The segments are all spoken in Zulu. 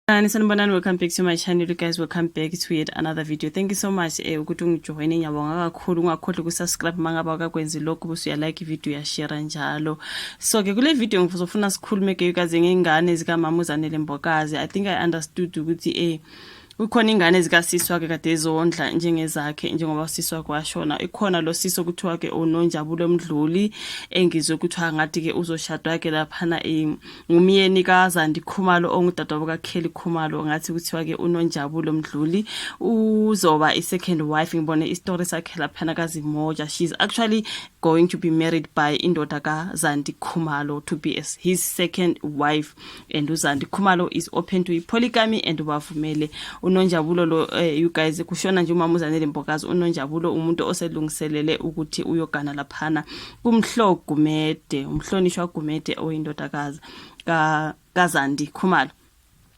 Sanibonani, welcome back to my channel. You guys, welcome back to yet another video. Thank you so much ukuthi ungijoine. Ngiyabonga kakhulu. Ungakhohlwa ukusubscribe mangaba akakwenzi lokho bese uyalike video ya share njalo. So ke kule video ngizofuna sikhulume ke guys ngengane zika Mama uZanele Mbokazi. I think I understood ukuthi ukhona ingane zikasiswa ke kade ezondla njengezakhe njengoba siswa kwashona. Ikhona lo siso kuthiwa ke uNonjabulo Mdluli engizwe kuthiwa ngathi ke uzoshadwa ke laphana ngumyeni kaZandi Khumalo ongudadwabo kaKelly Khumalo ngathi kuthiwa ke uNonjabulo Mdluli uzoba i-second wife. Ngibone istory sakhe laphana kaZimoja. She's actually going to be married by indoda kaZandi Khumalo to be his second wife, and uZandi Khumalo is open to polygamy and bavumele uNonjabulo lo you guys kushona nje uMama uZanele Mbokazi. uNonjabulo umuntu oselungiselele ukuthi uyogana laphana kumhlo Gumede, umhlonishwa Gumede oyindodakazi kaZandi Khumalo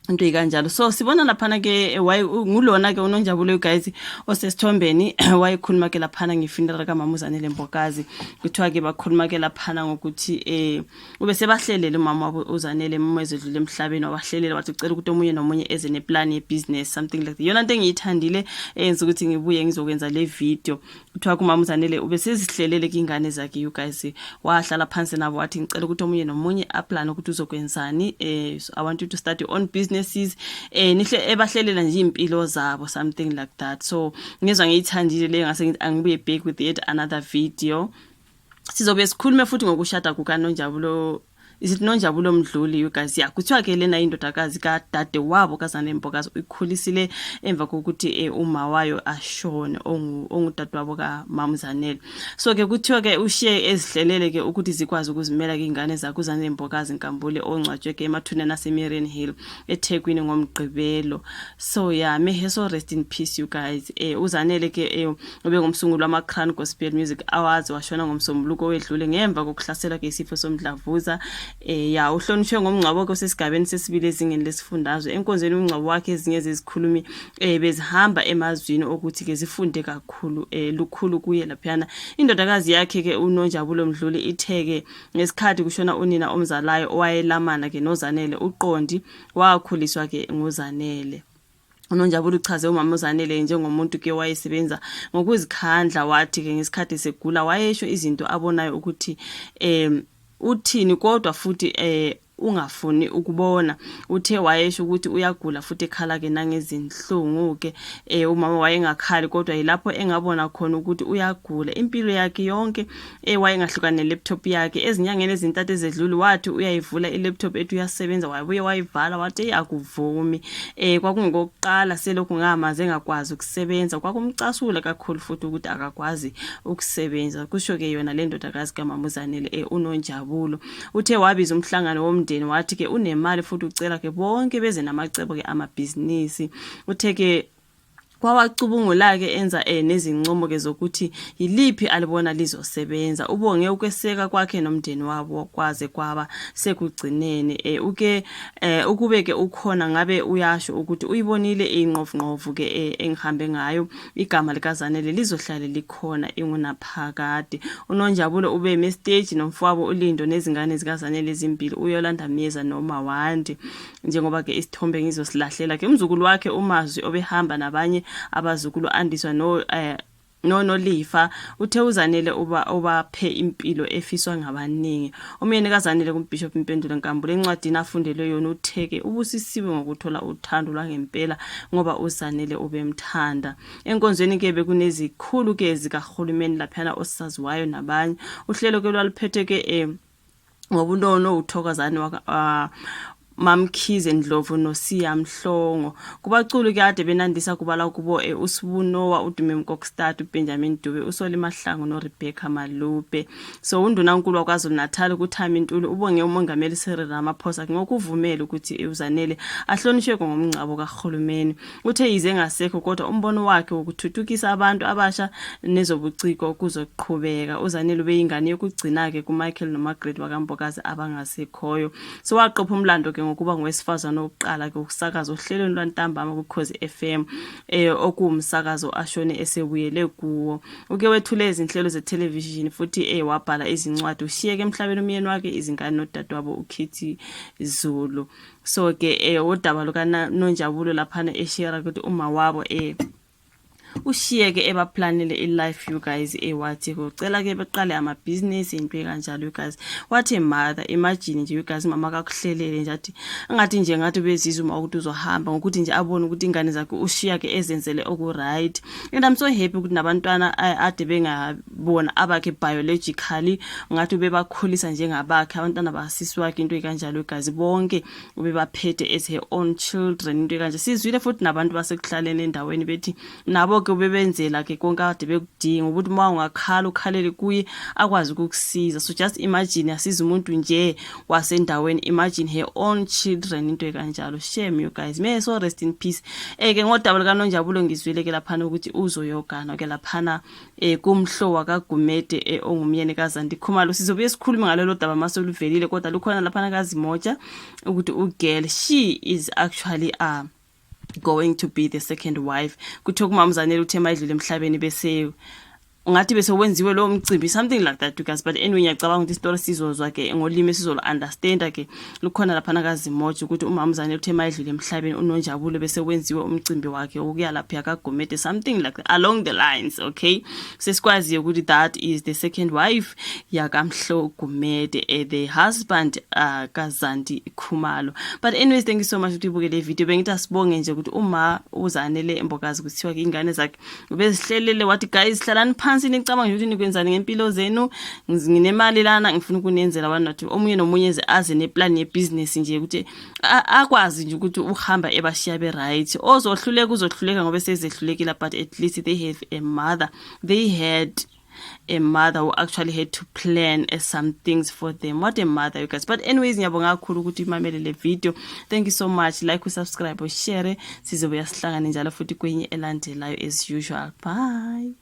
into ikanjalo. So sibona laphana ke ngulona ke uNonjabulo guys osesithombeni wayekhuluma ke laphana ngefuneral kaMama uZanele Mbokazi. Kuthiwa ke bakhuluma ke laphana ngokuthi ube sebahlelele uMama uZanele ezedlule emhlabeni, wabahlelela wathi ucela ukuthi omunye nomunye eze neplan ye business something like that. Yona into engiyithandile enza ukuthi ngibuye ngizokwenza le video. Kuthiwa kuMama uZanele ube sezihlelele ingane zakhe you guys, wahlala phansi nabo wathi ngicela ukuthi omunye nomunye aplan ukuthi uzokwenzani. So I want you to start your own business nihle ebahlelela nje impilo zabo something like that. So ngizwa ngiyithandile le ngase ngithi angibuye back with yet another video. Sizobe sikhulume futhi ngokushada kukaNonjabulo, is it Nonjabulo Mdluli you guys? Yeah, kuthiwa ke lena indodakazi kaDade wabo kaZanele Mbokazi uyikhulisile emva kokuthi uma wayo ashone ongudadwabo kaMama uZanele. So ke kuthiwa ke ushiye ezihlelele ke ukuthi zikwazi ukuzimela ke ingane zakhe uZanele Mbokazi Nkambule ongcwatshwe ke emathuneni naseMarian Hill eThekwini ngoMgqibelo. So yeah, may he so rest in peace you guys. uZanele ke ube ngumsunguli wama Crown Gospel Music Awards, washona ngomsombuluko wedlule ngemva kokuhlaselwa ke isifo somdlavuza. Ya uhlonishwe ngomngcwabo ke sesigabeni sesibili ezingeni lesifundazwe. Enkonzweni umngcwabo wakhe ezinye zezikhulumi bezihamba emazwini ukuthi ke zifunde kakhulu lukhulu kuye laphana. Indodakazi yakhe ke uNonjabulo Mdluli itheke ngesikhathi kushona unina omzalayo owayelamana ke noZanele uQondi wakhuliswa ke ngoZanele. uNonjabulo uchaze uMama uZanele njengomuntu ke wayesebenza ngokuzikhandla, wathi ke ngesikhathi segula wayesho izinto abonayo ukuthi uthini kodwa futhi ungafuni ukubona. Uthe wayesho ukuthi uyagula futhi ekhala ke nangezinhlungu ke umama wayengakhali kodwa yilapho engabona khona ukuthi uyagula impilo yakhe yonke. Wayengahlukana ne-laptop yakhe ezinyangeni ezintathu ezedlule, wathi uyayivula i-laptop ethu uyasebenza wabuye wayivala wathi akuvumi. Kwakungokuqala selokhu ngamaze engakwazi ukusebenza, kwakumcasula kakhulu futhi ukuthi akakwazi ukusebenza. Kusho ke yona le ndodakazi kaMama uZanele uNonjabulo. Uthe wabiza umhlangano womndeni wathi ke unemali futhi ucela ke bonke beze namacebo ke amabhizinisi. Uthe ke kwawacubungula ke enza nezincomo ke zokuthi yiliphi alibona lizosebenza. Ubonge ukweseka kwakhe nomndeni wabo kwaze kwaba sekugcinene. Ukube ke ukhona ngabe uyasho ukuthi uyibonile ingqovqovu ke engihambe ngayo igama likaZanele lizohlala likhona ingunaphakade. uNonjabulo ube stage nomfowabo uLindo nezingane zikaZanele ezimbili uYolanda Meza noma Wandi, njengoba ke isithombe ngizosilahlela ke umzukulu wakhe uMazwi obehamba nabanye abazukulu andiswa nolifa. Uthe uZanele obaphe impilo efiswa ngabaningi. Umyeni kaZanele kuBishop Mpendulo Nkambule encwadini afundele yona utheke ubusisiwe ngokuthola uthando lwangempela ngoba uZanele ubemthanda. Enkonzweni ke bekunezikhulu ke zikaHulumeni laphana osaziwayo nabanye. Uhlelo ke lwaliphethe ke ngobunono uThokozane Mamkhize Ndlovu noSiya Mhlongo. Kubaculi kade benandisa kubala kubo uSibunowa, uDume Mkokstad, uBenjamin Dube, uSoli Mahlangu noRebecca Malube. So undunankulu wakwaZulu Natal kuThami Ntuli ubonge uMongameli Cyril Ramaphosa ngokuvumela ukuthi uZanele ahlonishwe ngomngcwabo kaHulumeni. Uthe yize ngasekho kodwa umbono wakhe ukuthuthukisa abantu abasha nezobuciko kuzoqhubeka. uZanele ubeyingane yokugcina ke kuMichael noMargaret wakambokazi abangasekhoyo. So waqopha umlando ke ngokuba ngowesifazana oqala ke ukusakaza ohlelweni lwantambama kuKhozi FM okuwumsakazo ashone esebuyele kuwo. Uke wethule izinhlelo zetelevision futhi wabhala izincwadi. Ushiyeke emhlabeni umyeni wakhe, izingane nodadewabo uKhithi Zulu. So ke udaba lukaNonjabulo laphana eshare ukuthi uma wabo ushiyeke ebaplanele life you guys wathi ucela ke beqale ama business into kanjalo you guys. Wathi mother imagine nje you guys mama kakuhlelele nje athi ngathi nje ngathi bezizwe uma ukuthi uzohamba ngokuthi nje abone ukuthi ingane zakhe ushiya ke ezenzele oku right. And I'm so happy ukuthi nabantwana ade bengabona abakhe biologically ngathi bebakhulisa njengabakhe abantwana basisi wakhe into kanjalo you guys bonke ubebaphethe as her own children into kanje. Sizwile futhi nabantu basekuhlaleni endaweni bethi nabo ke bebenzela ke konke ade bekudinga ukuthi uma ungakhala ukhalele kuye akwazi ukukusiza. So just imagine asiza umuntu nje wasendaweni, imagine her own children into kanjalo. Shame you guys, may so rest in peace. Ke ngodaba likaNonjabulo ngizwile ke laphana ukuthi uzoyogana ke laphana kumhlowa kaGumede ongumyeni kaZandi Khumalo. Sizobuye sikhulume ngalelo daba masoluvelile kodwa lukhona laphana kaZimoja ukuthi ugirl she is actually going to be the second wife. Kuthiwa kumamzanele uThema edlule emhlabeni bese ngathi bese wenziwe lo mcimbi something like that you guys. But anyway ngiyacabanga ukuthi istory sizozwa ke ngolimi sizolo understand ke lukhona lapha nakaZimoja ukuthi umamzanele uThema edlule emhlabeni uNonjabulo bese wenziwe umcimbi wakhe ukuya lapha yakagomete something like that, along the lines. Okay, sesikwazi ukuthi that is the second wife yakamhlo Gumede the husband kaZandi Khumalo. But anyways thank you so much ukuthi ubuke le video. Bengithi asibonge nje ukuthi uma uzanele embokazi kuthiwa ke ingane zakhe ubezihlelele wathi guys hlalani phansi nicabanga ukuthi nikwenzani ngempilo zenu, nginemali lana ngifuna ukunenzela wanathi omunye nomunye aze neplan yebusiness nje ukuthi akwazi nje ukuthi uhamba ebashiya be right. Ozohluleka uzohluleka ngoba sezehlulekile, but at least they have a mother, they had a mother who actually had to plan some things for them. What a mother you guys. But anyways ngiyabonga kakhulu ukuthi imamele le video. Thank you so much. Like, subscribe, share. Sizobuya sihlangane njalo futhi kwenye elandelayo as usual. Bye.